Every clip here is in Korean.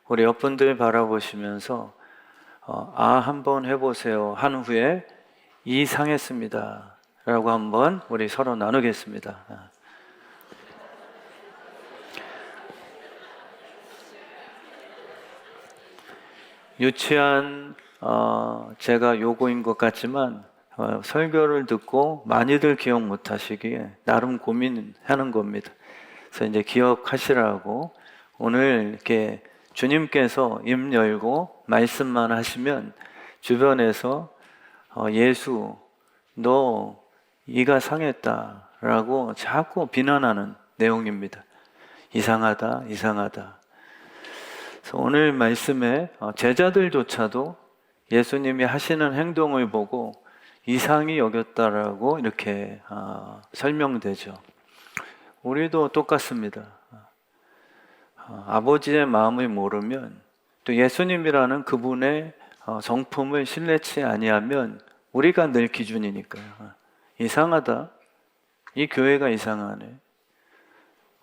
우리 옆분들 바라보시면서 한번 해보세요 한 후에 이상했습니다 라고 한번 우리 서로 나누겠습니다. 유치한 제가 요구인 것 같지만 설교를 듣고 많이들 기억 못 하시기에 나름 고민하는 겁니다. 그래서 이제 기억하시라고 오늘 이렇게 주님께서 입 열고 말씀만 하시면 주변에서 예수 너 이가 상했다 라고 자꾸 비난하는 내용입니다. 이상하다 이상하다. 그래서 오늘 말씀에 제자들조차도 예수님이 하시는 행동을 보고 이상히 여겼다라고 이렇게 설명되죠. 우리도 똑같습니다. 아버지의 마음을 모르면 또 예수님이라는 그분의 성품을 신뢰치 아니하면 우리가 늘 기준이니까요. 이상하다. 이 교회가 이상하네.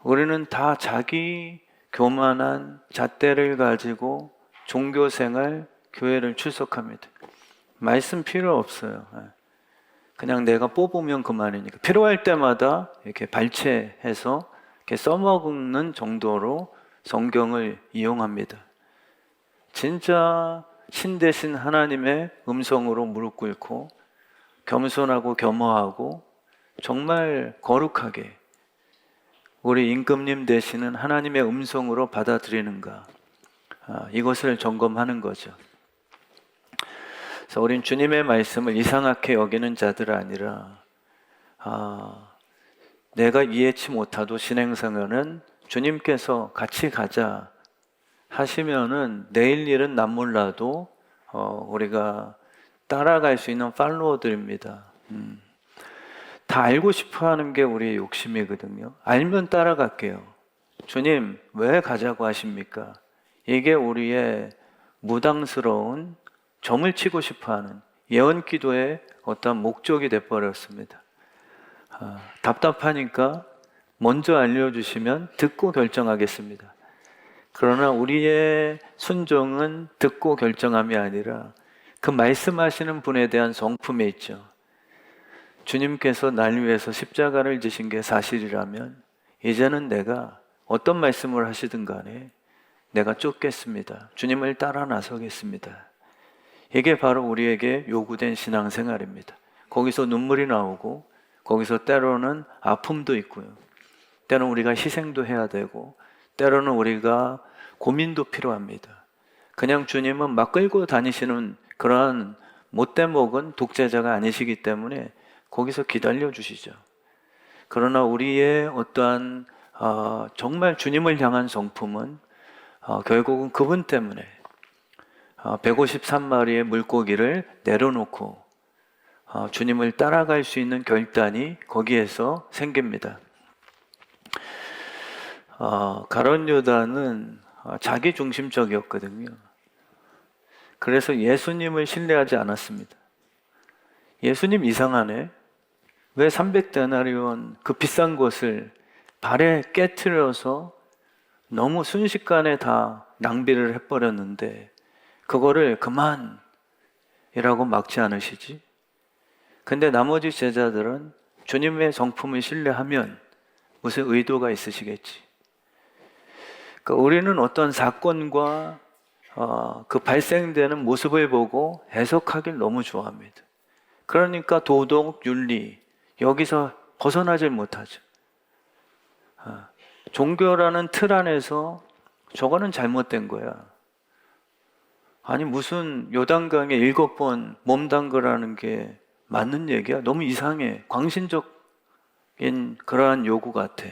우리는 다 자기 교만한 잣대를 가지고 종교생활, 교회를 출석합니다. 말씀 필요 없어요. 그냥 내가 뽑으면 그만이니까. 필요할 때마다 이렇게 발췌해서 이렇게 써먹는 정도로 성경을 이용합니다. 진짜 신 대신 하나님의 음성으로 무릎 꿇고 겸손하고 겸허하고 정말 거룩하게 우리 임금님 되시는 하나님의 음성으로 받아들이는가, 이것을 점검하는 거죠. 그래서 우린 주님의 말씀을 이상하게 여기는 자들 아니라 내가 이해치 못하도 신행성에는 주님께서 같이 가자 하시면은 내일 일은 난 몰라도 우리가 따라갈 수 있는 팔로워들입니다. 다 알고 싶어 하는 게 우리의 욕심이거든요. 알면 따라갈게요. 주님 왜 가자고 하십니까? 이게 우리의 무당스러운 점을 치고 싶어 하는 예언 기도의 어떤 목적이 돼버렸습니다. 답답하니까 먼저 알려주시면 듣고 결정하겠습니다. 그러나 우리의 순종은 듣고 결정함이 아니라 그 말씀하시는 분에 대한 성품에 있죠. 주님께서 날 위해서 십자가를 지신 게 사실이라면 이제는 내가 어떤 말씀을 하시든 간에 내가 쫓겠습니다. 주님을 따라 나서겠습니다. 이게 바로 우리에게 요구된 신앙생활입니다. 거기서 눈물이 나오고 거기서 때로는 아픔도 있고요. 때로는 우리가 희생도 해야 되고 때로는 우리가 고민도 필요합니다. 그냥 주님은 막 끌고 다니시는 그러한 못돼 먹은 독재자가 아니시기 때문에 거기서 기다려 주시죠. 그러나 우리의 어떠한 정말 주님을 향한 성품은 결국은 그분 때문에 153마리의 물고기를 내려놓고 주님을 따라갈 수 있는 결단이 거기에서 생깁니다. 가룟 유다는 자기중심적이었거든요. 그래서 예수님을 신뢰하지 않았습니다. 예수님 이상하네. 왜 300데나리온 그 비싼 것을 발에 깨트려서 너무 순식간에 다 낭비를 해버렸는데 그거를 그만이라고 막지 않으시지? 근데 나머지 제자들은 주님의 성품을 신뢰하면 무슨 의도가 있으시겠지. 그러니까 우리는 어떤 사건과 그 발생되는 모습을 보고 해석하기를 너무 좋아합니다. 그러니까 도덕, 윤리 여기서 벗어나질 못하죠. 종교라는 틀 안에서 저거는 잘못된 거야. 아니 무슨 요단강에 7번 몸 담그라는 게 맞는 얘기야? 너무 이상해. 광신적인 그러한 요구 같아.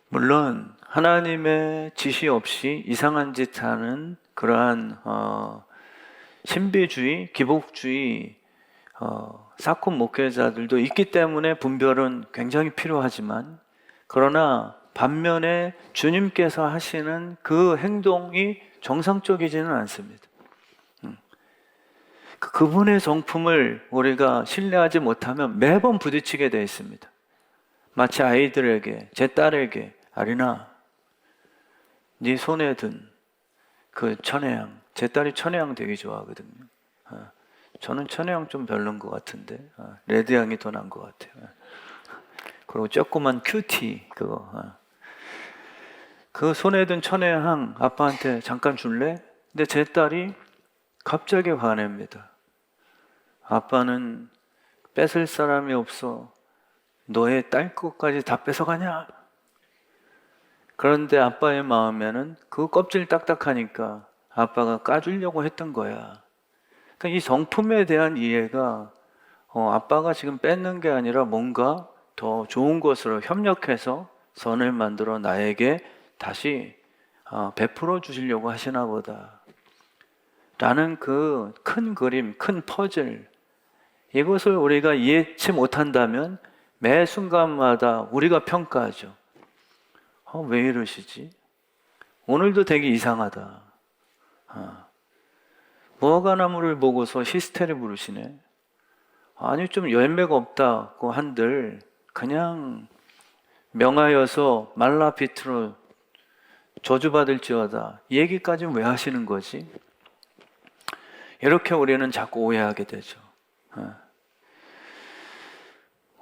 물론 하나님의 지시 없이 이상한 짓 하는 그러한 신비주의, 기복주의 사건 목회자들도 있기 때문에 분별은 굉장히 필요하지만 그러나 반면에 주님께서 하시는 그 행동이 정상적이지는 않습니다. 그분의 성품을 우리가 신뢰하지 못하면 매번 부딪히게 되어 있습니다. 마치 아이들에게, 제 딸에게, 아리나 네 손에 든 그 천혜향, 제 딸이 천혜향 되게 좋아하거든요. 저는 천혜향 좀 별론 것 같은데 레드향이 더 나은 것 같아요. 그리고 조그만 큐티 그거 그 손에 든 천혜향 아빠한테 잠깐 줄래? 근데 제 딸이 갑자기 화냅니다. 아빠는 뺏을 사람이 없어. 너의 딸 것까지 다 뺏어가냐? 그런데 아빠의 마음에는 그 껍질 딱딱하니까 아빠가 까주려고 했던 거야. 그러니까 이 성품에 대한 이해가 아빠가 지금 뺏는 게 아니라 뭔가 더 좋은 것으로 협력해서 선을 만들어 나에게 다시 베풀어 주시려고 하시나 보다. 라는 그 큰 그림, 큰 퍼즐, 이것을 우리가 이해치 못한다면 매 순간마다 우리가 평가하죠. 왜 이러시지? 오늘도 되게 이상하다. 무화과나무를 보고서 히스테리 부르시네. 아니 좀 열매가 없다고 한들 그냥 명하여서 말라비트로 저주받을지어다. 이 얘기까지는 왜 하시는 거지? 이렇게 우리는 자꾸 오해하게 되죠.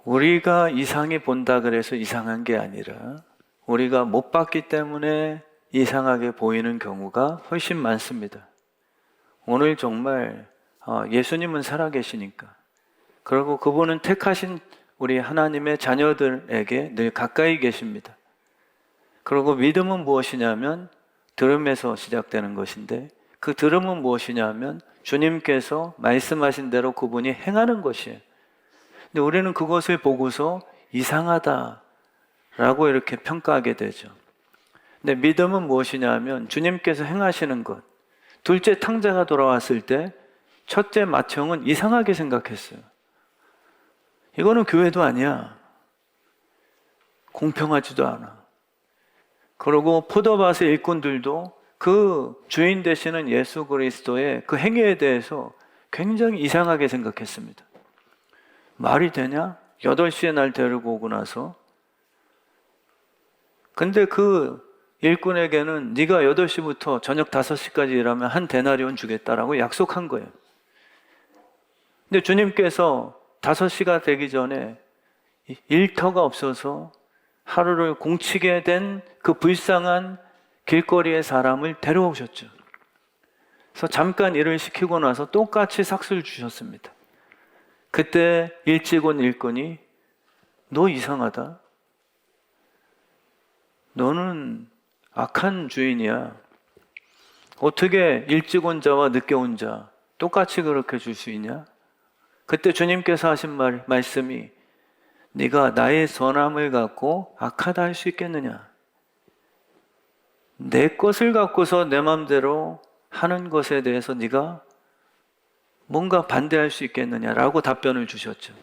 우리가 이상히 본다 그래서 이상한 게 아니라 우리가 못 봤기 때문에 이상하게 보이는 경우가 훨씬 많습니다. 오늘 정말 예수님은 살아계시니까, 그리고 그분은 택하신 우리 하나님의 자녀들에게 늘 가까이 계십니다. 그리고 믿음은 무엇이냐면 들음에서 시작되는 것인데, 그 들음은 무엇이냐면 주님께서 말씀하신 대로 그분이 행하는 것이에요. 근데 우리는 그것을 보고서 이상하다라고 이렇게 평가하게 되죠. 근데 믿음은 무엇이냐면 주님께서 행하시는 것. 둘째 탕자가 돌아왔을 때 첫째 맏형은 이상하게 생각했어요. 이거는 교회도 아니야. 공평하지도 않아. 그리고 포도밭의 일꾼들도 그 주인 되시는 예수 그리스도의 그 행위에 대해서 굉장히 이상하게 생각했습니다. 말이 되냐? 8시에 날 데리고 오고 나서. 근데 그 일꾼에게는 네가 8시부터 저녁 5시까지 일하면 한 데나리온 주겠다라고 약속한 거예요. 근데 주님께서 5시가 되기 전에 일터가 없어서 하루를 공치게 된 그 불쌍한 길거리의 사람을 데려오셨죠. 그래서 잠깐 일을 시키고 나서 똑같이 삭수를 주셨습니다. 그때 일찍 온 일꾼이 너 이상하다. 너는 악한 주인이야. 어떻게 일찍 온 자와 늦게 온 자 똑같이 그렇게 줄 수 있냐? 그때 주님께서 하신 말씀이 네가 나의 선함을 갖고 악하다 할 수 있겠느냐? 내 것을 갖고서 내 마음대로 하는 것에 대해서 네가 뭔가 반대할 수 있겠느냐라고 답변을 주셨죠.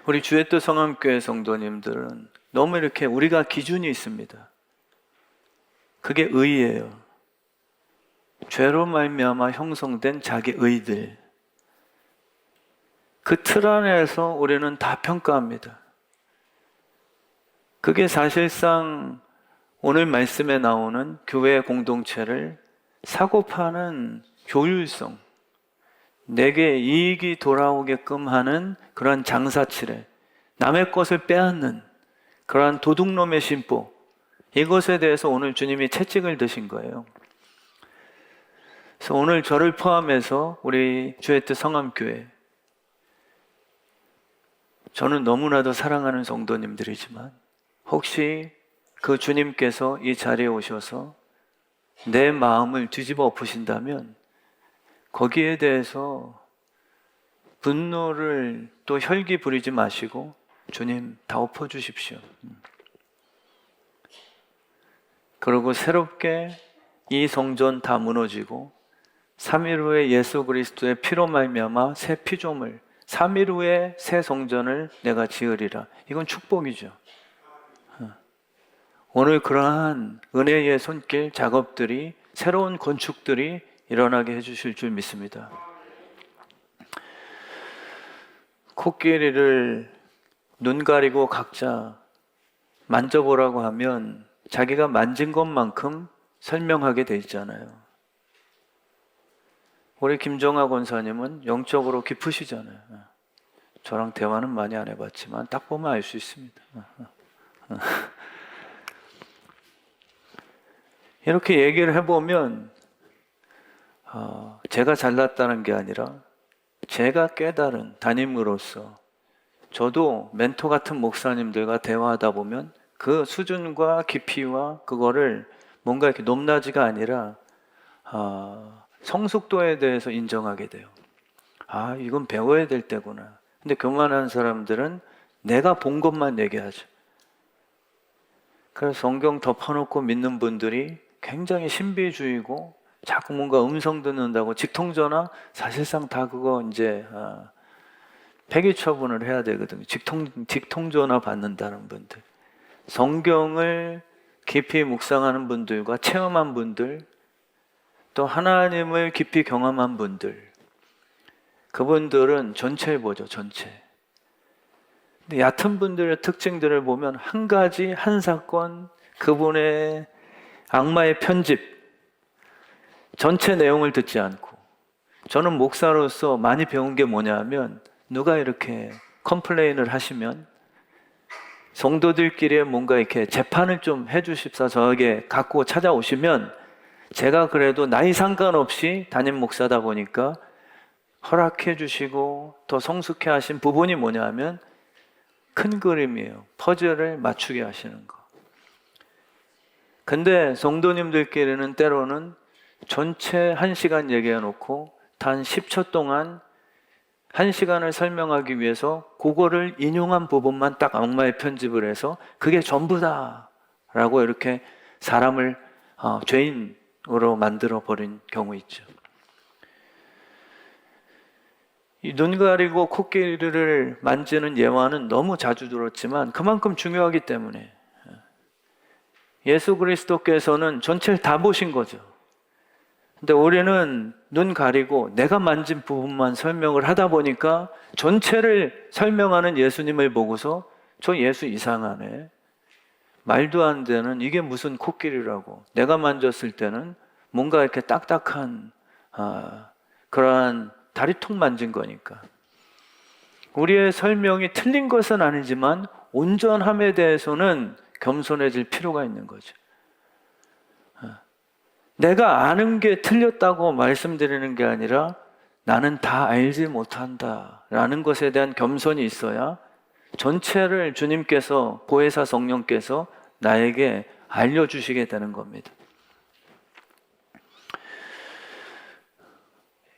우리 주의 뜻 성함교회 성도님들은 너무 이렇게 우리가 기준이 있습니다. 그게 의예요. 죄로 말미암아 형성된 자기 의들. 그 틀 안에서 우리는 다 평가합니다. 그게 사실상 오늘 말씀에 나오는 교회 공동체를 사고 파는 효율성, 내게 이익이 돌아오게끔 하는 그러한 장사치레, 남의 것을 빼앗는 그러한 도둑놈의 심보, 이것에 대해서 오늘 주님이 채찍을 드신 거예요. 그래서 오늘 저를 포함해서 우리 주의 뜻 성함교회, 저는 너무나도 사랑하는 성도님들이지만 혹시 그 주님께서 이 자리에 오셔서 내 마음을 뒤집어 엎으신다면 거기에 대해서 분노를 또 혈기 부리지 마시고 주님 다 엎어주십시오. 그리고 새롭게 이 성전 다 무너지고 3일 후에 예수 그리스도의 피로 말미암아 새 피조물, 3일 후에 새 성전을 내가 지으리라. 이건 축복이죠. 오늘 그러한 은혜의 손길 작업들이, 새로운 건축들이 일어나게 해주실 줄 믿습니다. 코끼리를 눈 가리고 각자 만져보라고 하면 자기가 만진 것만큼 설명하게 돼 있잖아요. 우리 김정아 권사님은 영적으로 깊으시잖아요. 저랑 대화는 많이 안 해봤지만 딱 보면 알 수 있습니다. 이렇게 얘기를 해보면 제가 잘났다는 게 아니라 제가 깨달은 담임으로서 저도 멘토 같은 목사님들과 대화하다 보면 그 수준과 깊이와 그거를 뭔가 이렇게 높낮이가 아니라 성숙도에 대해서 인정하게 돼요. 이건 배워야 될 때구나. 근데 교만한 사람들은 내가 본 것만 얘기하죠. 그래서 성경 덮어놓고 믿는 분들이 굉장히 신비주의고 자꾸 뭔가 음성 듣는다고 직통전화 사실상 다 그거 이제 폐기 처분을 해야 되거든요. 직통전화 받는다는 분들, 성경을 깊이 묵상하는 분들과 체험한 분들, 또 하나님을 깊이 경험한 분들, 그분들은 전체를 보죠. 전체. 근데 얕은 분들의 특징들을 보면 한 가지, 한 사건, 그분의 악마의 편집, 전체 내용을 듣지 않고. 저는 목사로서 많이 배운 게 뭐냐면, 누가 이렇게 컴플레인을 하시면 성도들끼리 뭔가 이렇게 재판을 좀 해주십사 저에게 갖고 찾아오시면, 제가 그래도 나이 상관없이 담임 목사다 보니까 허락해 주시고 더 성숙해 하신 부분이 뭐냐면 큰 그림이에요. 퍼즐을 맞추게 하시는 거. 근데 성도님들끼리는 때로는 전체 1시간 얘기해 놓고 단 10초 동안 1시간을 설명하기 위해서 그거를 인용한 부분만 딱 악마의 편집을 해서 그게 전부다 라고 이렇게 사람을 죄인으로 만들어 버린 경우 있죠. 이 눈 가리고 코끼리를 만지는 예화는 너무 자주 들었지만 그만큼 중요하기 때문에 예수 그리스도께서는 전체를 다 보신 거죠. 근데 우리는 눈 가리고 내가 만진 부분만 설명을 하다 보니까 전체를 설명하는 예수님을 보고서 저 예수 이상하네, 말도 안 되는, 이게 무슨 코끼리라고. 내가 만졌을 때는 뭔가 이렇게 딱딱한 그러한 다리통 만진 거니까. 우리의 설명이 틀린 것은 아니지만 온전함에 대해서는 겸손해질 필요가 있는 거죠. 내가 아는 게 틀렸다고 말씀드리는 게 아니라 나는 다 알지 못한다 라는 것에 대한 겸손이 있어야 전체를 주님께서, 보혜사 성령께서 나에게 알려주시게 되는 겁니다.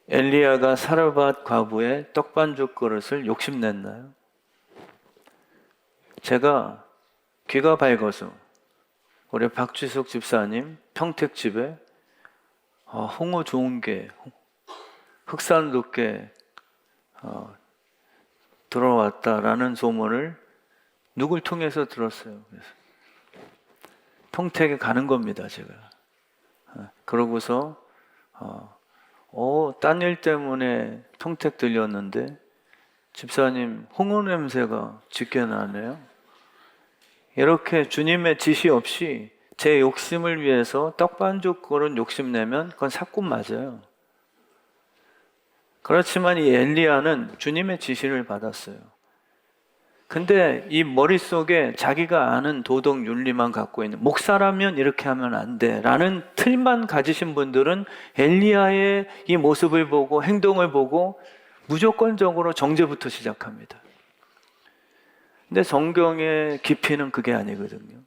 엘리야가 사르밧 과부의 떡반죽 그릇을 욕심냈나요? 제가 귀가 밝아서 우리 박지숙 집사님 평택집에 홍어 좋은 게, 흑산 두께 들어왔다라는 소문을 누굴 통해서 들었어요. 그래서 평택에 가는 겁니다, 제가. 그러고서 딴 일 때문에 평택 들렸는데 집사님 홍어 냄새가 짙게 나네요. 이렇게 주님의 지시 없이 제 욕심을 위해서 떡반죽 그릇 욕심내면 그건 사꾼 맞아요. 그렇지만 이 엘리야는 주님의 지시를 받았어요. 근데 이 머릿속에 자기가 아는 도덕 윤리만 갖고 있는, 목사라면 이렇게 하면 안 돼 라는 틀만 가지신 분들은 엘리야의 이 모습을 보고 행동을 보고 무조건적으로 정죄부터 시작합니다. 근데 성경의 깊이는 그게 아니거든요.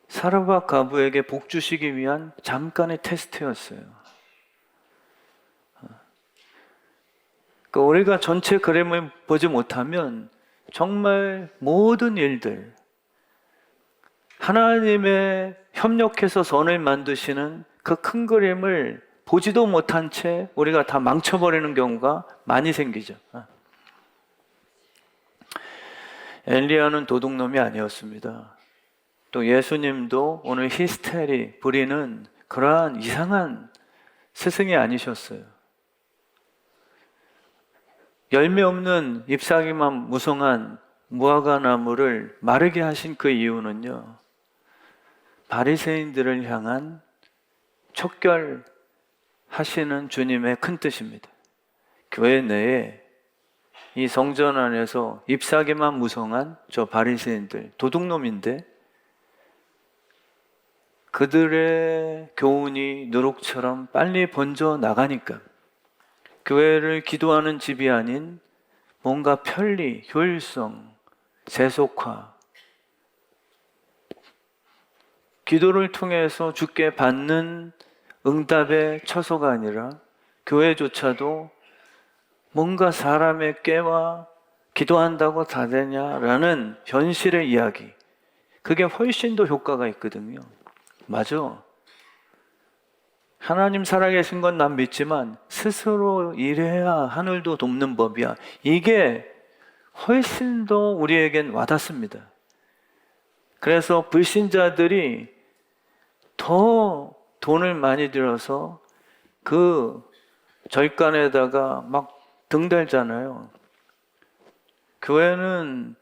사르밧 과부에게 복 주시기 위한 잠깐의 테스트였어요. 그러니까 우리가 전체 그림을 보지 못하면 정말 모든 일들, 하나님의 협력해서 선을 만드시는 그 큰 그림을 보지도 못한 채 우리가 다 망쳐버리는 경우가 많이 생기죠. 엘리야는 도둑놈이 아니었습니다. 또 예수님도 오늘 히스테리 부리는 그러한 이상한 스승이 아니셨어요. 열매 없는 잎사귀만 무성한 무화과 나무를 마르게 하신 그 이유는요, 바리새인들을 향한 촉결하시는 주님의 큰 뜻입니다. 교회 내에 이 성전 안에서 잎사귀만 무성한 저 바리새인들, 도둑놈인데 그들의 교훈이 누룩처럼 빨리 번져 나가니까 교회를 기도하는 집이 아닌 뭔가 편리, 효율성, 세속화, 기도를 통해서 주께 받는 응답의 처소가 아니라 교회조차도 뭔가 사람의 꾀와 기도한다고 다 되냐라는 현실의 이야기, 그게 훨씬 더 효과가 있거든요. 맞아. 하나님 살아계신 건 난 믿지만 스스로 일해야 하늘도 돕는 법이야. 이게 훨씬 더 우리에겐 와닿습니다. 그래서 불신자들이 더 돈을 많이 들여서 그 절간에다가 막 등달잖아요. 교회는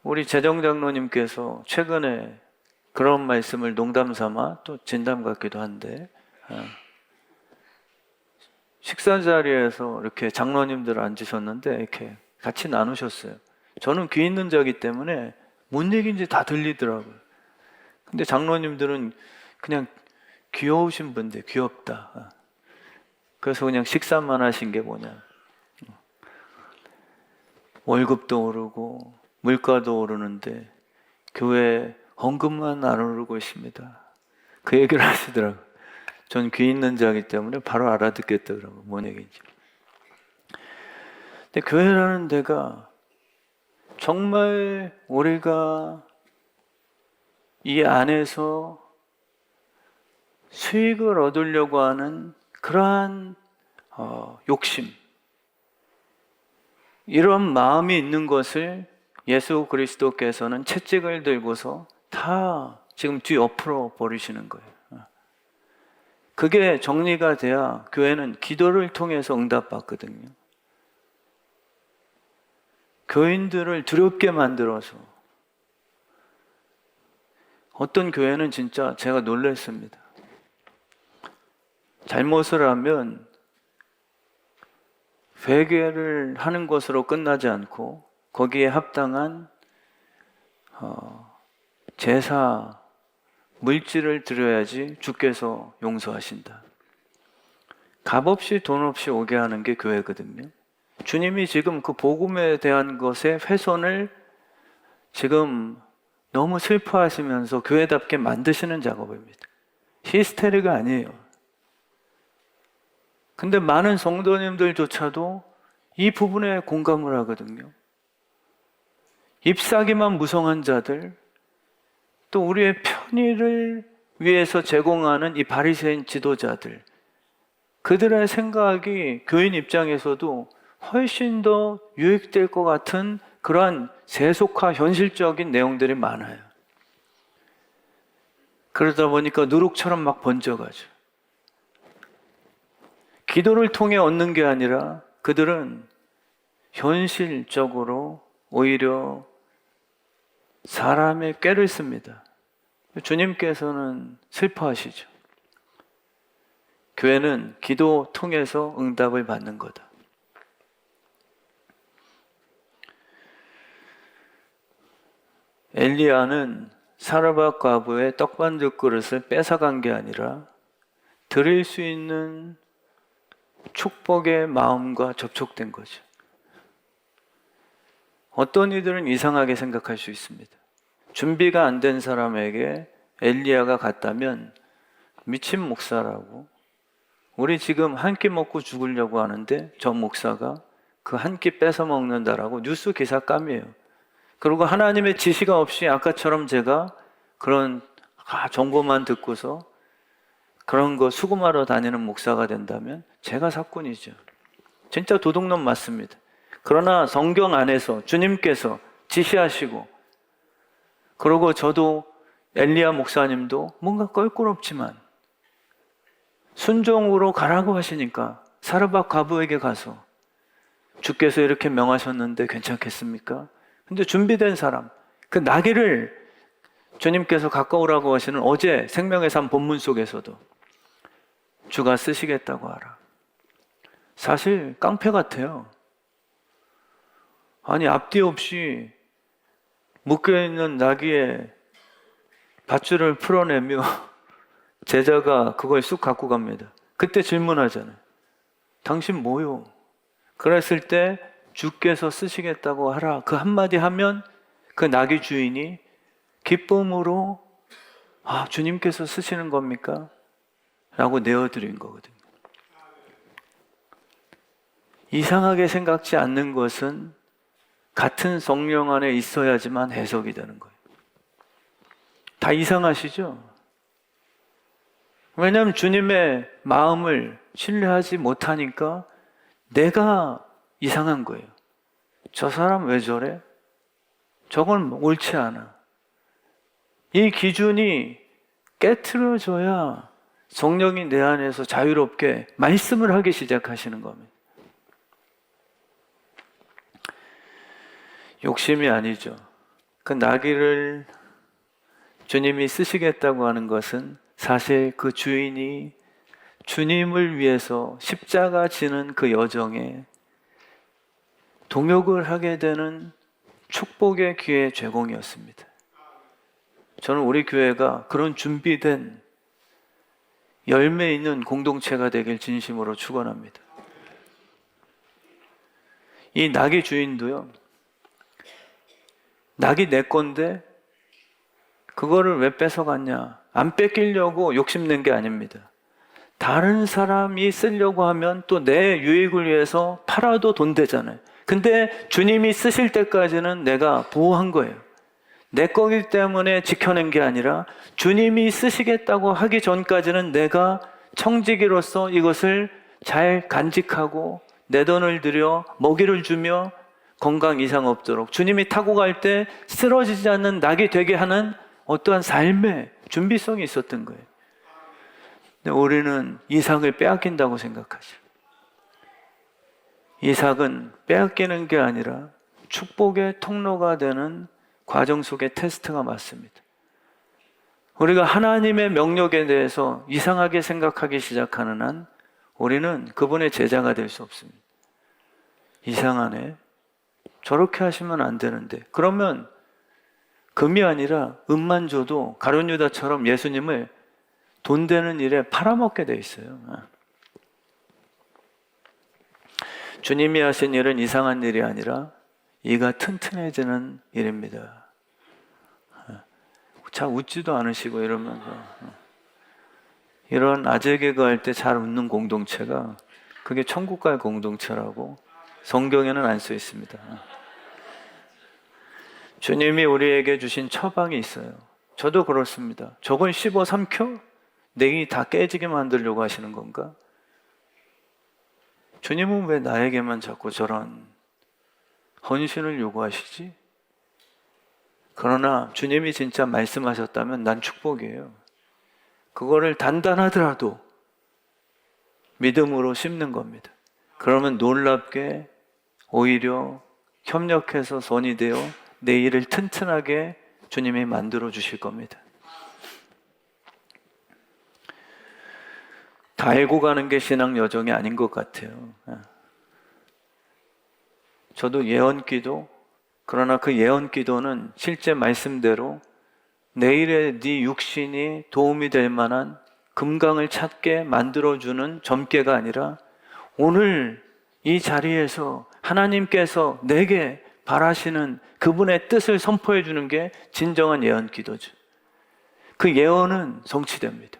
우리 재정장로님께서 최근에 그런 말씀을 농담 삼아 또 진담 같기도 한데, 식사 자리에서 이렇게 장로님들 앉으셨는데 이렇게 같이 나누셨어요. 저는 귀 있는 자이기 때문에 뭔 얘기인지 다 들리더라고요. 근데 장로님들은 그냥 귀여우신 분들, 귀엽다. 그래서 그냥 식사만 하신 게 뭐냐, 월급도 오르고 물가도 오르는데 교회 헌금만 안 오르고 있습니다. 그 얘기를 하시더라고요. 전 귀 있는 자이기 때문에 바로 알아듣겠더라고요. 뭔 얘기인지. 근데 교회라는 데가 정말 우리가 이 안에서 수익을 얻으려고 하는 그러한 욕심, 이런 마음이 있는 것을 예수 그리스도께서는 채찍을 들고서 다 지금 뒤엎어 버리시는 거예요. 그게 정리가 돼야 교회는 기도를 통해서 응답받거든요. 교인들을 두렵게 만들어서, 어떤 교회는 진짜 제가 놀랐습니다. 잘못을 하면 회개를 하는 것으로 끝나지 않고 거기에 합당한 제사 물질을 드려야지 주께서 용서하신다. 값없이 돈 없이 오게 하는 게 교회거든요. 주님이 지금 그 복음에 대한 것에 훼손을 지금 너무 슬퍼하시면서 교회답게 만드시는 작업입니다. 히스테리가 아니에요. 근데 많은 성도님들조차도 이 부분에 공감을 하거든요. 잎사귀만 무성한 자들, 또 우리의 편의를 위해서 제공하는 이 바리새인 지도자들, 그들의 생각이 교인 입장에서도 훨씬 더 유익될 것 같은 그러한 세속화 현실적인 내용들이 많아요. 그러다 보니까 누룩처럼 막 번져가죠. 기도를 통해 얻는 게 아니라 그들은 현실적으로 오히려 사람의 꾀를 씁니다. 주님께서는 슬퍼하시죠. 교회는 기도 통해서 응답을 받는 거다. 엘리야는 사르밧 과부의 떡반죽 그릇을 뺏어간 게 아니라 드릴 수 있는 축복의 마음과 접촉된 거죠. 어떤 이들은 이상하게 생각할 수 있습니다. 준비가 안 된 사람에게 엘리야가 갔다면 미친 목사라고, 우리 지금 한 끼 먹고 죽으려고 하는데 저 목사가 그 한 끼 뺏어 먹는다라고 뉴스 기사감이에요. 그리고 하나님의 지시가 없이 아까처럼 제가 그런 정보만 듣고서 그런 거 수금하러 다니는 목사가 된다면 제가 사건이죠. 진짜 도둑놈 맞습니다. 그러나 성경 안에서 주님께서 지시하시고, 그리고 저도 엘리야 목사님도 뭔가 껄끄럽지만 순종으로 가라고 하시니까 사르밧 과부에게 가서 주께서 이렇게 명하셨는데 괜찮겠습니까? 근데 준비된 사람, 그 나귀를 주님께서 가까우라고 하시는 어제 생명의 삶 본문 속에서도 주가 쓰시겠다고 하라. 사실 깡패 같아요. 아니, 앞뒤 없이 묶여있는 나귀의 밧줄을 풀어내며 제자가 그걸 쑥 갖고 갑니다. 그때 질문하잖아요. 당신 뭐요? 그랬을 때 주께서 쓰시겠다고 하라. 그 한마디 하면 그 나귀 주인이 기쁨으로 주님께서 쓰시는 겁니까? 라고 내어드린 거거든요. 이상하게 생각지 않는 것은 같은 성령 안에 있어야지만 해석이 되는 거예요. 다 이상하시죠? 왜냐하면 주님의 마음을 신뢰하지 못하니까 내가 이상한 거예요. 저 사람 왜 저래? 저건 옳지 않아. 이 기준이 깨트려져야 성령이 내 안에서 자유롭게 말씀을 하기 시작하시는 겁니다. 욕심이 아니죠. 그 나귀를 주님이 쓰시겠다고 하는 것은 사실 그 주인이 주님을 위해서 십자가 지는 그 여정에 동역을 하게 되는 축복의 기회 제공이었습니다. 저는 우리 교회가 그런 준비된 열매 있는 공동체가 되길 진심으로 축원합니다. 이 나귀 주인도요, 나귀 내 건데 그거를 왜 뺏어갔냐? 안 뺏기려고 욕심낸 게 아닙니다. 다른 사람이 쓰려고 하면 또 내 유익을 위해서 팔아도 돈 되잖아요. 근데 주님이 쓰실 때까지는 내가 보호한 거예요. 내 거기 때문에 지켜낸 게 아니라 주님이 쓰시겠다고 하기 전까지는 내가 청지기로서 이것을 잘 간직하고 내 돈을 들여 먹이를 주며 건강 이상 없도록 주님이 타고 갈 때 쓰러지지 않는 낙이 되게 하는 어떠한 삶의 준비성이 있었던 거예요. 근데 우리는 이삭을 빼앗긴다고 생각하죠. 이삭은 빼앗기는 게 아니라 축복의 통로가 되는 과정 속의 테스트가 맞습니다. 우리가 하나님의 명령에 대해서 이상하게 생각하기 시작하는 한 우리는 그분의 제자가 될 수 없습니다. 이상하네. 저렇게 하시면 안 되는데. 그러면 금이 아니라 은만 줘도 가룟 유다처럼 예수님을 돈 되는 일에 팔아먹게 돼 있어요. 주님이 하신 일은 이상한 일이 아니라 이가 튼튼해지는 일입니다. 잘 웃지도 않으시고 이러면서 이런 아재 개그 할 때 잘 웃는 공동체가 그게 천국 갈 공동체라고 성경에는 안 써 있습니다. 주님이 우리에게 주신 처방이 있어요. 저도 그렇습니다. 저건 씹어 삼켜? 내이 다 깨지게 만들려고 하시는 건가? 주님은 왜 나에게만 자꾸 저런 헌신을 요구하시지? 그러나 주님이 진짜 말씀하셨다면 난 축복이에요. 그거를 단단하더라도 믿음으로 씹는 겁니다. 그러면 놀랍게 오히려 협력해서 선이 되어 내 일을 튼튼하게 주님이 만들어 주실 겁니다. 다 알고 가는 게 신앙 여정이 아닌 것 같아요. 저도 예언기도, 그러나 그 예언기도는 실제 말씀대로 내일의 네 육신이 도움이 될 만한 금강을 찾게 만들어주는 점괘가 아니라 오늘 이 자리에서 하나님께서 내게 바라시는 그분의 뜻을 선포해 주는 게 진정한 예언기도죠. 그 예언은 성취됩니다.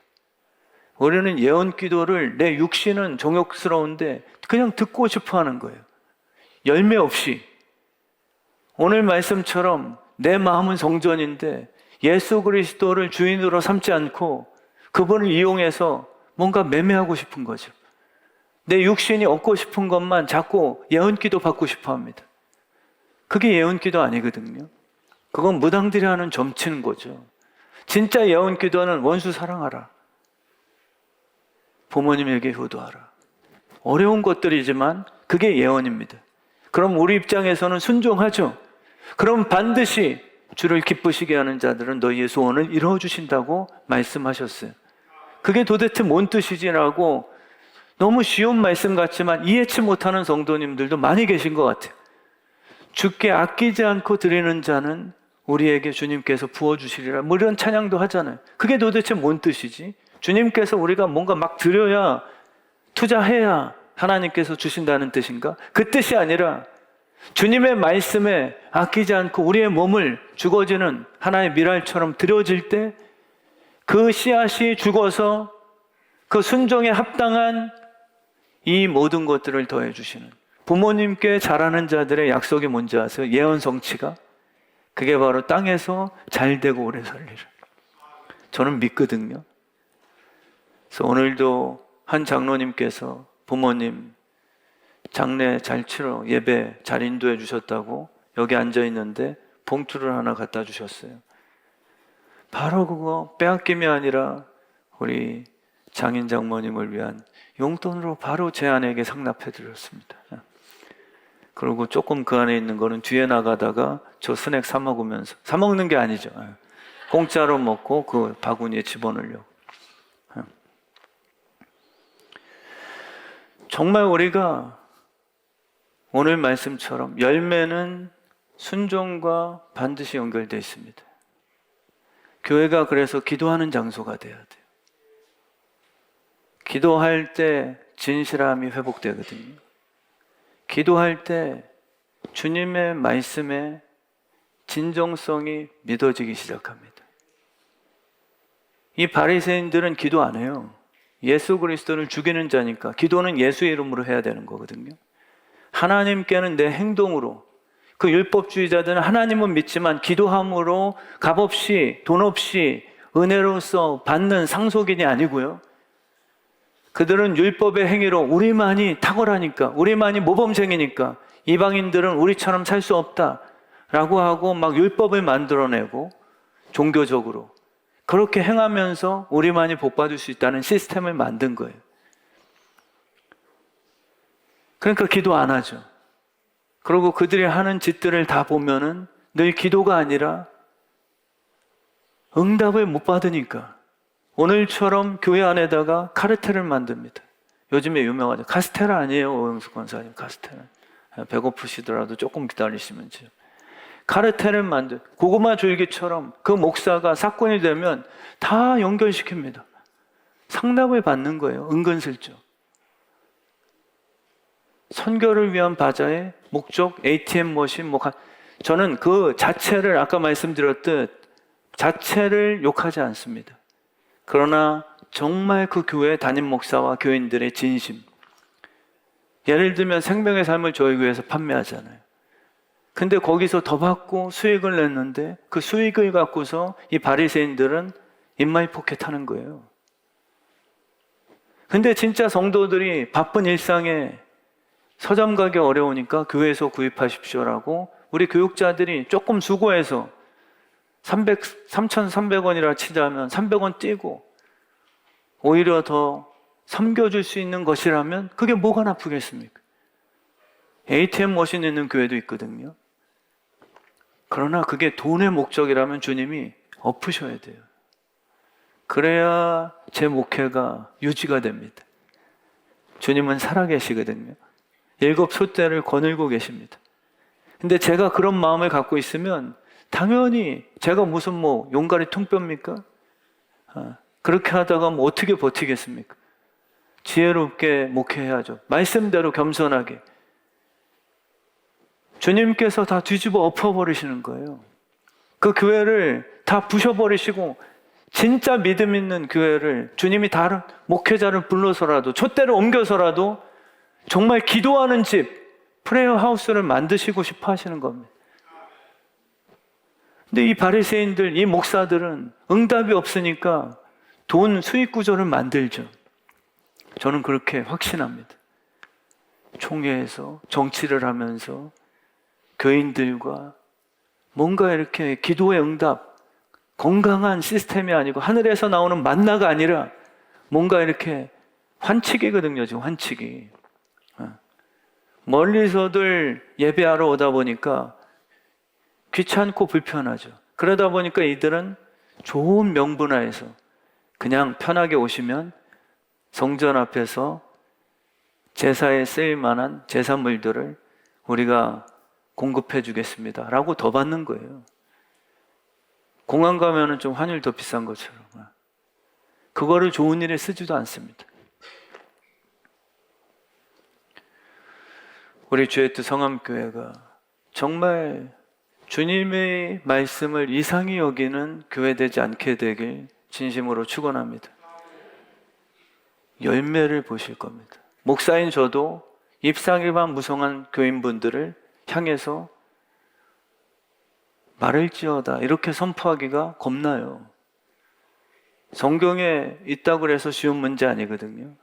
우리는 예언기도를 내 육신은 정욕스러운데 그냥 듣고 싶어 하는 거예요. 열매 없이. 오늘 말씀처럼 내 마음은 성전인데 예수 그리스도를 주인으로 삼지 않고 그분을 이용해서 뭔가 매매하고 싶은 거죠. 내 육신이 얻고 싶은 것만 자꾸 예언기도 받고 싶어 합니다. 그게 예언기도 아니거든요. 그건 무당들이 하는 점치는 거죠. 진짜 예언기도는 원수 사랑하라. 부모님에게 효도하라. 어려운 것들이지만 그게 예언입니다. 그럼 우리 입장에서는 순종하죠. 그럼 반드시 주를 기쁘시게 하는 자들은 너희의 소원을 이루어주신다고 말씀하셨어요. 그게 도대체 뭔 뜻이지라고 너무 쉬운 말씀 같지만 이해치 못하는 성도님들도 많이 계신 것 같아요. 주께 아끼지 않고 드리는 자는 우리에게 주님께서 부어주시리라, 뭐 이런 찬양도 하잖아요. 그게 도대체 뭔 뜻이지? 주님께서 우리가 뭔가 막 드려야, 투자해야 하나님께서 주신다는 뜻인가? 그 뜻이 아니라 주님의 말씀에 아끼지 않고 우리의 몸을 죽어지는 하나의 밀알처럼 드려질 때 그 씨앗이 죽어서 그 순종에 합당한 이 모든 것들을 더해 주시는, 부모님께 잘하는 자들의 약속이 뭔지 아세요? 예언 성취가? 그게 바로 땅에서 잘 되고 오래 살리라. 저는 믿거든요. 그래서 오늘도 한 장로님께서 부모님 장례 잘 치러 예배 잘 인도해 주셨다고 여기 앉아 있는데 봉투를 하나 갖다 주셨어요. 바로 그거 빼앗김이 아니라 우리 장인 장모님을 위한 용돈으로 바로 제 아내에게 상납해 드렸습니다. 그리고 조금 그 안에 있는 거는 뒤에 나가다가 저 스낵 사 먹으면서, 사 먹는 게 아니죠. 공짜로 먹고 그 바구니에 집어넣으려고. 정말 우리가 오늘 말씀처럼 열매는 순종과 반드시 연결되어 있습니다. 교회가 그래서 기도하는 장소가 돼야 돼요. 기도할 때 진실함이 회복되거든요. 기도할 때 주님의 말씀의 진정성이 믿어지기 시작합니다. 이 바리새인들은 기도 안 해요. 예수 그리스도를 죽이는 자니까 기도는 예수의 이름으로 해야 되는 거거든요. 하나님께는 내 행동으로, 그 율법주의자들은 하나님은 믿지만 기도함으로 값없이 돈 없이 은혜로서 받는 상속인이 아니고요. 그들은 율법의 행위로 우리만이 탁월하니까, 우리만이 모범생이니까 이방인들은 우리처럼 살 수 없다라고 하고 막 율법을 만들어내고 종교적으로 그렇게 행하면서 우리만이 복받을 수 있다는 시스템을 만든 거예요. 그러니까 기도 안 하죠. 그리고 그들이 하는 짓들을 다 보면은 늘 기도가 아니라 응답을 못 받으니까 오늘처럼 교회 안에다가 카르텔을 만듭니다. 요즘에 유명하죠. 카스테라 아니에요, 오영숙 권사님. 카스테라. 배고프시더라도 조금 기다리시면 돼요. 카르텔을 만들, 고구마 줄기처럼 그 목사가 사건이 되면 다 연결시킵니다. 상납을 받는 거예요, 은근슬쩍. 선교를 위한 바자의 목적, ATM 머신, 저는 그 자체를 아까 말씀드렸듯 자체를 욕하지 않습니다. 그러나 정말 그 교회 담임 목사와 교인들의 진심. 예를 들면 생명의 삶을 저희 교회에서 판매하잖아요. 근데 거기서 더 받고 수익을 냈는데 그 수익을 갖고서 이 바리새인들은 인마이 포켓 하는 거예요. 근데 진짜 성도들이 바쁜 일상에 서점 가기 어려우니까 교회에서 구입하십시오라고 우리 교육자들이 조금 수고해서 3,300원이라 치자면 300원 띄고 오히려 더 섬겨줄 수 있는 것이라면 그게 뭐가 나쁘겠습니까? ATM 머신 있는 교회도 있거든요. 그러나 그게 돈의 목적이라면 주님이 엎으셔야 돼요. 그래야 제 목회가 유지가 됩니다. 주님은 살아계시거든요. 7 소떼를 거늘고 계십니다. 근데 제가 그런 마음을 갖고 있으면 당연히 제가 무슨 용가리 통뼈입니까? 그렇게 하다가 어떻게 버티겠습니까? 지혜롭게 목회해야죠. 말씀대로 겸손하게. 주님께서 다 뒤집어 엎어버리시는 거예요. 그 교회를 다 부셔버리시고 진짜 믿음 있는 교회를 주님이 다른 목회자를 불러서라도 촛대를 옮겨서라도 정말 기도하는 집, 프레이어 하우스를 만드시고 싶어 하시는 겁니다. 근데 이 바리새인들, 이 목사들은 응답이 없으니까 돈 수익 구조를 만들죠. 저는 그렇게 확신합니다. 총회에서 정치를 하면서 교인들과 뭔가 이렇게 기도의 응답, 건강한 시스템이 아니고 하늘에서 나오는 만나가 아니라 뭔가 이렇게 환치기거든요, 지금 환치기. 멀리서들 예배하러 오다 보니까 귀찮고 불편하죠. 그러다 보니까 이들은 좋은 명분하에서 그냥 편하게 오시면 성전 앞에서 제사에 쓰일 만한 제사물들을 우리가 공급해 주겠습니다 라고 더 받는 거예요. 공항 가면은 좀 환율 더 비싼 것처럼 그거를 좋은 일에 쓰지도 않습니다. 우리 주의 뜻 성암교회가 정말 주님의 말씀을 이상히 여기는 교회되지 않게 되길 진심으로 축원합니다. 열매를 보실 겁니다. 목사인 저도 입상일반 무성한 교인분들을 향해서 말을지어다 이렇게 선포하기가 겁나요. 성경에 있다고 해서 쉬운 문제 아니거든요.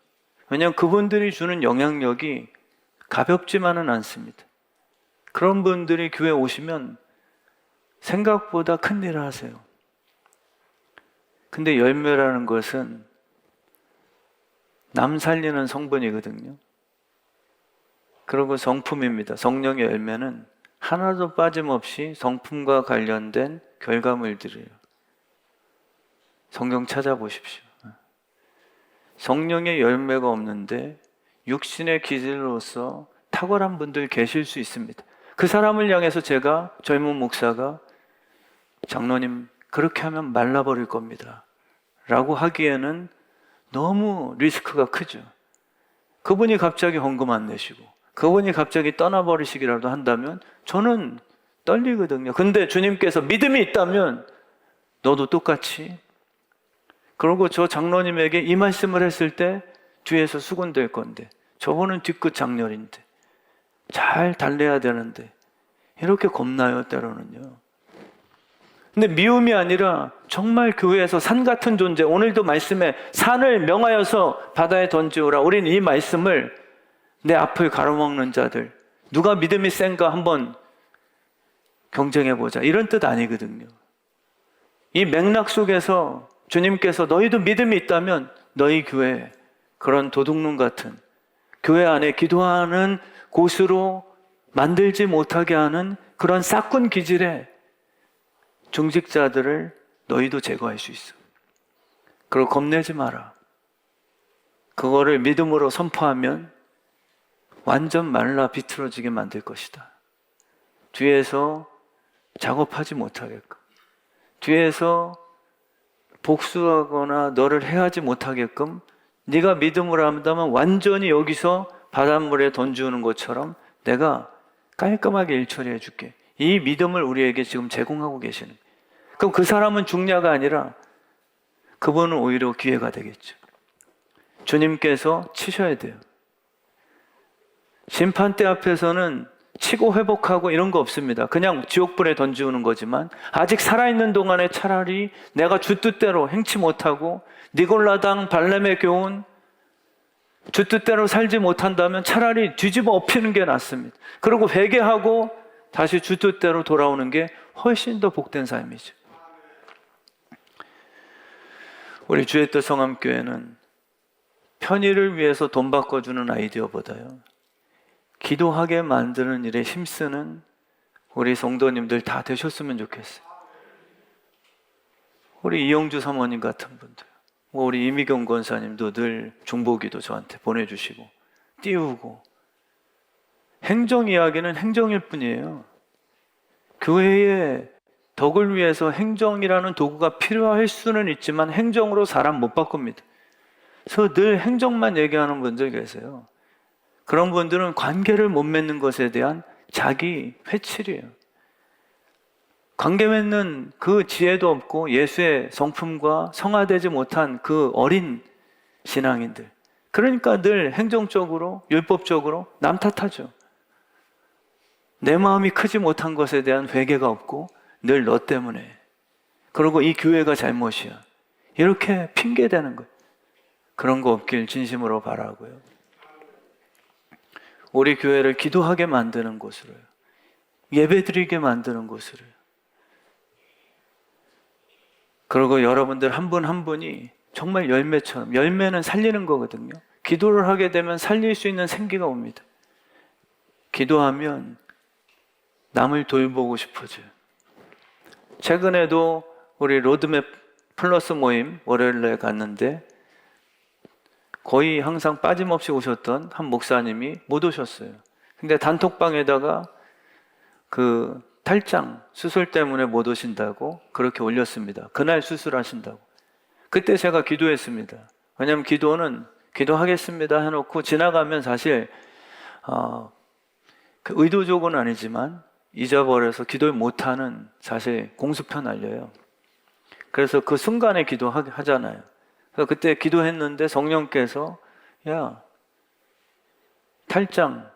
왜냐하면 그분들이 주는 영향력이 가볍지만은 않습니다. 그런 분들이 교회 오시면 생각보다 큰 일을 하세요. 근데 열매라는 것은 남 살리는 성분이거든요. 그리고 성품입니다. 성령의 열매는 하나도 빠짐없이 성품과 관련된 결과물들이에요. 성경 찾아보십시오. 성령의 열매가 없는데 육신의 기질로서 탁월한 분들 계실 수 있습니다. 그 사람을 향해서 제가 젊은 목사가 장로님 그렇게 하면 말라버릴 겁니다 라고 하기에는 너무 리스크가 크죠. 그분이 갑자기 헌금 안 내시고 그분이 갑자기 떠나버리시기라도 한다면 저는 떨리거든요. 근데 주님께서 믿음이 있다면 너도 똑같이, 그리고 저 장로님에게 이 말씀을 했을 때 뒤에서 수군될 건데 저분은 뒤끝 장렬인데 잘 달래야 되는데 이렇게 겁나요, 때로는요. 근데 미움이 아니라 정말 교회에서 산 같은 존재, 오늘도 말씀에 산을 명하여서 바다에 던지오라. 우린 이 말씀을 내 앞을 가로막는 자들, 누가 믿음이 센가 한번 경쟁해보자, 이런 뜻 아니거든요. 이 맥락 속에서 주님께서 너희도 믿음이 있다면 너희 교회 그런 도둑놈 같은 교회 안에 기도하는 곳으로 만들지 못하게 하는 그런 싹군 기질의 중직자들을 너희도 제거할 수 있어. 그리고 겁내지 마라. 그거를 믿음으로 선포하면 완전 말라 비틀어지게 만들 것이다. 뒤에서 작업하지 못하게끔, 뒤에서 복수하거나 너를 해하지 못하게끔 네가 믿음으로 한다면 완전히 여기서 바닷물에 던지는 것처럼 내가 깔끔하게 일처리해 줄게. 이 믿음을 우리에게 지금 제공하고 계시는 거예요. 그럼 그 사람은 중냐가 아니라 그분은 오히려 기회가 되겠죠. 주님께서 치셔야 돼요. 심판대 앞에서는 치고 회복하고 이런 거 없습니다. 그냥 지옥불에 던지우는 거지만 아직 살아있는 동안에 차라리 내가 주 뜻대로 행치 못하고 니골라당 발렘의 교훈 주 뜻대로 살지 못한다면 차라리 뒤집어 엎히는 게 낫습니다. 그리고 회개하고 다시 주 뜻대로 돌아오는 게 훨씬 더 복된 삶이죠. 우리 주의 뜻 성암교회는 편의를 위해서 돈 바꿔주는 아이디어보다요, 기도하게 만드는 일에 힘쓰는 우리 성도님들 다 되셨으면 좋겠어요. 우리 이영주 사모님 같은 분들, 우리 이미경 권사님도 늘 중보기도 저한테 보내주시고 띄우고, 행정 이야기는 행정일 뿐이에요. 교회의 덕을 위해서 행정이라는 도구가 필요할 수는 있지만 행정으로 사람 못 바꿉니다. 그래서 늘 행정만 얘기하는 분들 계세요. 그런 분들은 관계를 못 맺는 것에 대한 자기 회칠이에요. 관계 맺는 그 지혜도 없고 예수의 성품과 성화되지 못한 그 어린 신앙인들, 그러니까 늘 행정적으로 율법적으로 남 탓하죠. 내 마음이 크지 못한 것에 대한 회개가 없고 늘 너 때문에, 그리고 이 교회가 잘못이야, 이렇게 핑계대는 거예요. 그런 거 없길 진심으로 바라고요. 우리 교회를 기도하게 만드는 곳으로요, 예배드리게 만드는 곳으로요. 그리고 여러분들 한 분 한 분이 정말 열매처럼, 열매는 살리는 거거든요. 기도를 하게 되면 살릴 수 있는 생기가 옵니다. 기도하면 남을 돌보고 싶어져요. 최근에도 우리 로드맵 플러스 모임 월요일에 갔는데 거의 항상 빠짐없이 오셨던 한 목사님이 못 오셨어요. 근데 단톡방에다가 그 탈장 수술 때문에 못 오신다고 그렇게 올렸습니다. 그날 수술하신다고. 그때 제가 기도했습니다. 왜냐하면 기도는 기도하겠습니다 해놓고 지나가면 사실 그 의도적은 아니지만 잊어버려서 기도를 못하는 사실 공수표 날려요. 그래서 그 순간에 기도하잖아요. 그래서 그때 기도했는데 성령께서 야, 탈장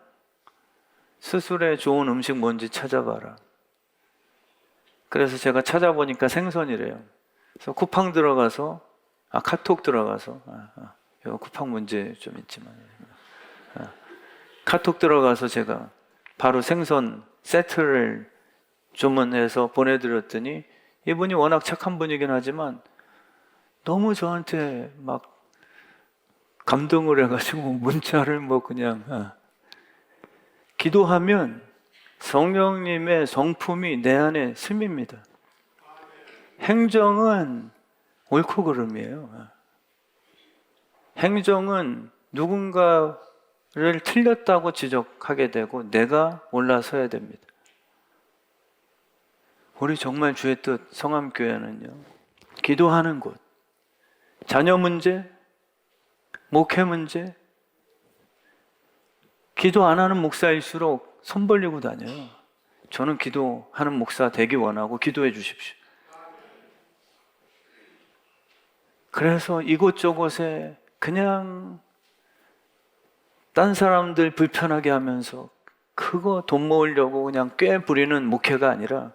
수술에 좋은 음식 뭔지 찾아봐라. 그래서 제가 찾아보니까 생선이래요. 그래서 쿠팡 들어가서 카톡 들어가서 이거 쿠팡 문제 좀 있지만 카톡 들어가서 제가 바로 생선 세트를 주문해서 보내드렸더니 이분이 워낙 착한 분이긴 하지만 너무 저한테 막 감동을 해가지고 문자를 뭐 그냥 기도하면 성령님의 성품이 내 안에 스밉니다. 행정은 옳고 그름이에요. 행정은 누군가를 틀렸다고 지적하게 되고 내가 올라서야 됩니다. 우리 정말 주의 뜻 성암교회는요, 기도하는 곳, 자녀 문제, 목회 문제, 기도 안 하는 목사일수록 손 벌리고 다녀요. 저는 기도하는 목사 되기 원하고 기도해 주십시오. 그래서 이곳저곳에 그냥 딴 사람들 불편하게 하면서 그거 돈 모으려고 그냥 꽤 부리는 목회가 아니라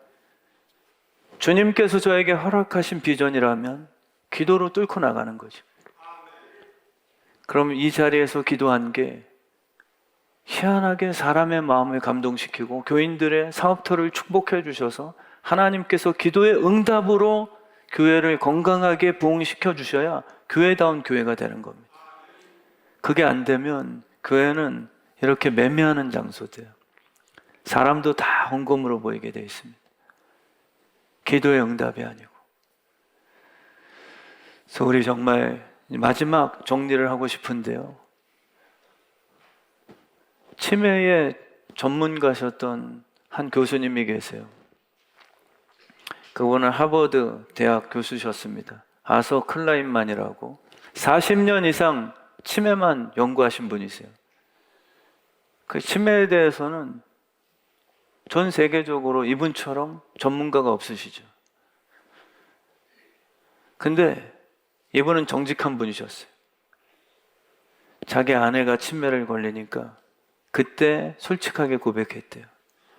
주님께서 저에게 허락하신 비전이라면 기도로 뚫고 나가는 거죠. 그럼 이 자리에서 기도한 게 희한하게 사람의 마음을 감동시키고 교인들의 사업터를 축복해 주셔서 하나님께서 기도의 응답으로 교회를 건강하게 부흥시켜 주셔야 교회다운 교회가 되는 겁니다. 그게 안 되면 교회는 이렇게 매매하는 장소돼요. 사람도 다 헌금으로 보이게 되어 있습니다. 기도의 응답이 아니고. 그래서 우리 정말 마지막 정리를 하고 싶은데요. 치매의 전문가셨던 한 교수님이 계세요. 그분은 하버드 대학 교수셨습니다. 아서 클라인만이라고 40년 이상 치매만 연구하신 분이세요. 그 치매에 대해서는 전 세계적으로 이분처럼 전문가가 없으시죠. 근데 이분은 정직한 분이셨어요. 자기 아내가 치매를 걸리니까 그때 솔직하게 고백했대요.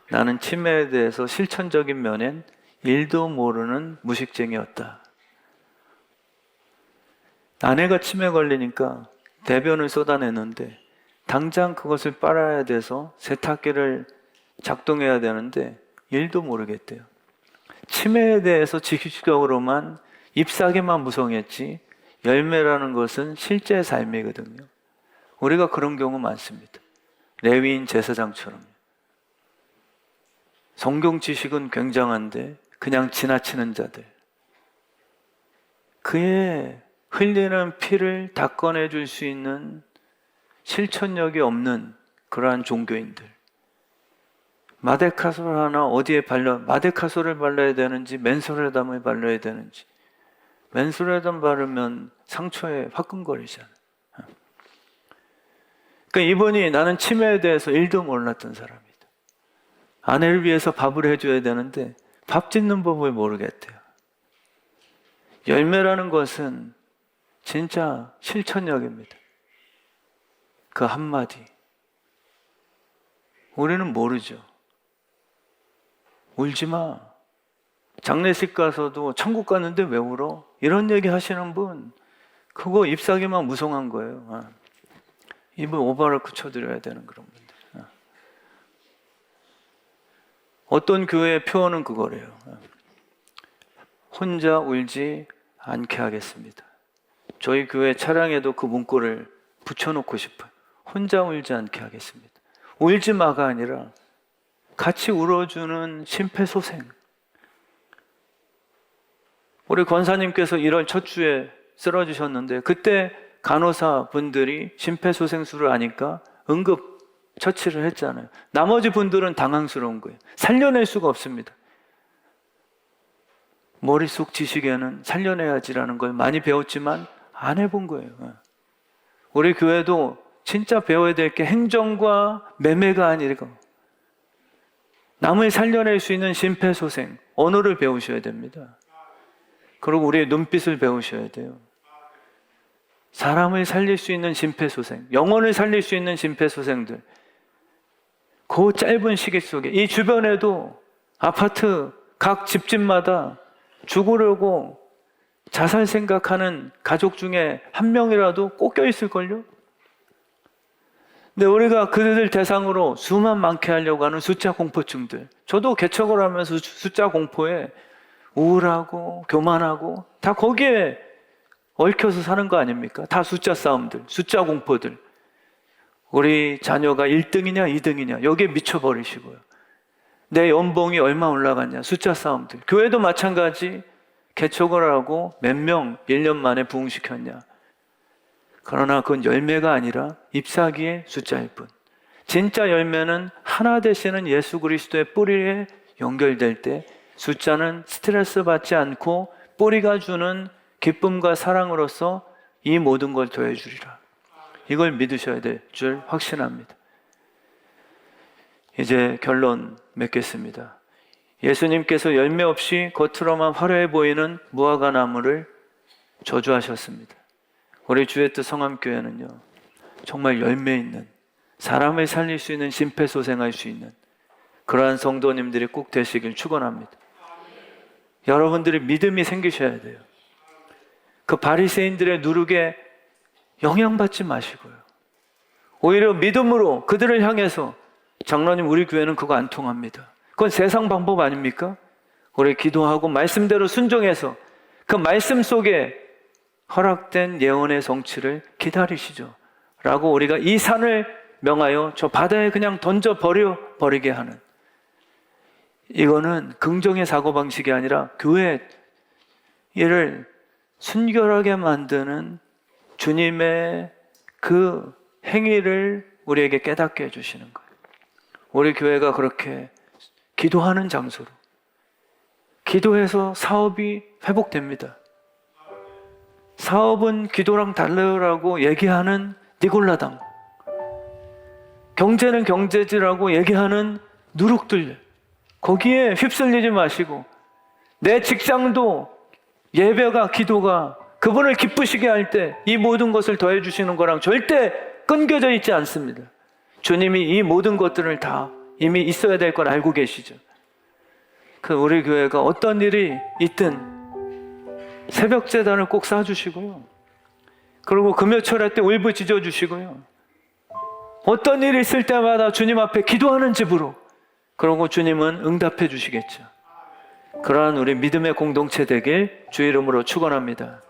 나는 치매에 대해서 실천적인 면엔 일도 모르는 무식쟁이였다. 아내가 치매 걸리니까 대변을 쏟아내는데 당장 그것을 빨아야 돼서 세탁기를 작동해야 되는데 일도 모르겠대요. 치매에 대해서 지식적으로만 잎사귀만 무성했지 열매라는 것은 실제 삶이거든요. 우리가 그런 경우 많습니다. 레위인 제사장처럼. 성경 지식은 굉장한데 그냥 지나치는 자들. 그의 흘리는 피를 닦아내 줄 수 있는 실천력이 없는 그러한 종교인들. 마데카솔 하나 어디에 마데카솔을 발라야 되는지 맨솔에담을 발라야 되는지. 맨솔에담 바르면 상처에 화끈거리잖아요. 그러니까 이분이 나는 치매에 대해서 일도 몰랐던 사람이다. 아내를 위해서 밥을 해줘야 되는데 밥 짓는 법을 모르겠대요. 열매라는 것은 진짜 실천력입니다. 그 한마디. 우리는 모르죠. 울지 마. 장례식 가서도 천국 갔는데 왜 울어? 이런 얘기 하시는 분, 그거 잎사귀만 무성한 거예요. 입을 오바르크 쳐드려야 되는 그런 분들. 어떤 교회의 표현은 그거래요. 혼자 울지 않게 하겠습니다. 저희 교회 차량에도 그 문구를 붙여놓고 싶어요. 혼자 울지 않게 하겠습니다. 울지 마가 아니라 같이 울어주는 심폐소생. 우리 권사님께서 1월 첫 주에 쓰러지셨는데 그때 간호사 분들이 심폐소생술을 아니까 응급 처치를 했잖아요. 나머지 분들은 당황스러운 거예요. 살려낼 수가 없습니다. 머릿속 지식에는 살려내야지라는 걸 많이 배웠지만 안 해본 거예요. 우리 교회도 진짜 배워야 될 게 행정과 매매가 아니고 남을 살려낼 수 있는 심폐소생, 언어를 배우셔야 됩니다. 그리고 우리의 눈빛을 배우셔야 돼요. 사람을 살릴 수 있는 심폐소생, 영혼을 살릴 수 있는 심폐소생들. 그 짧은 시기 속에 이 주변에도 아파트 각 집집마다 죽으려고 자살 생각하는 가족 중에 한 명이라도 꽂혀 있을걸요? 근데 우리가 그들 대상으로 수만 많게 하려고 하는 숫자 공포증들. 저도 개척을 하면서 숫자 공포에 우울하고 교만하고 다 거기에 얽혀서 사는 거 아닙니까? 다 숫자 싸움들, 숫자 공포들. 우리 자녀가 1등이냐 2등이냐 여기에 미쳐버리시고요. 내 연봉이 얼마 올라갔냐 숫자 싸움들. 교회도 마찬가지. 개척을 하고 몇 명 1년 만에 부흥시켰냐. 그러나 그건 열매가 아니라 잎사귀의 숫자일 뿐. 진짜 열매는 하나 되시는 예수 그리스도의 뿌리에 연결될 때 숫자는 스트레스 받지 않고 뿌리가 주는 기쁨과 사랑으로서 이 모든 걸 더해주리라. 이걸 믿으셔야 될 줄 확신합니다. 이제 결론 맺겠습니다. 예수님께서 열매 없이 겉으로만 화려해 보이는 무화과 나무를 저주하셨습니다. 우리 주의 뜻 성함교회는요, 정말 열매 있는, 사람을 살릴 수 있는, 심폐소생할 수 있는 그러한 성도님들이 꼭 되시길 축원합니다. 여러분들이 믿음이 생기셔야 돼요. 그 바리새인들의 누룩에 영향받지 마시고요. 오히려 믿음으로 그들을 향해서 장로님 우리 교회는 그거 안 통합니다. 그건 세상 방법 아닙니까? 우리 기도하고 말씀대로 순종해서 그 말씀 속에 허락된 예언의 성취를 기다리시죠. 라고 우리가 이 산을 명하여 저 바다에 그냥 던져버리게 하는, 이거는 긍정의 사고방식이 아니라 교회 일을 순결하게 만드는 주님의 그 행위를 우리에게 깨닫게 해주시는 거예요. 우리 교회가 그렇게 기도하는 장소로, 기도해서 사업이 회복됩니다. 사업은 기도랑 달라요라고 얘기하는 니골라당, 경제는 경제지라고 얘기하는 누룩들, 거기에 휩쓸리지 마시고 내 직장도 예배가, 기도가 그분을 기쁘시게 할 때 이 모든 것을 더해 주시는 거랑 절대 끊겨져 있지 않습니다. 주님이 이 모든 것들을 다 이미 있어야 될 걸 알고 계시죠. 그 우리 교회가 어떤 일이 있든 새벽 제단을 꼭 쌓아주시고요. 그리고 금요철회 때 울부짖어 주시고요. 어떤 일이 있을 때마다 주님 앞에 기도하는 집으로, 그러고 주님은 응답해 주시겠죠. 그러한 우리 믿음의 공동체 되길 주 이름으로 축원합니다.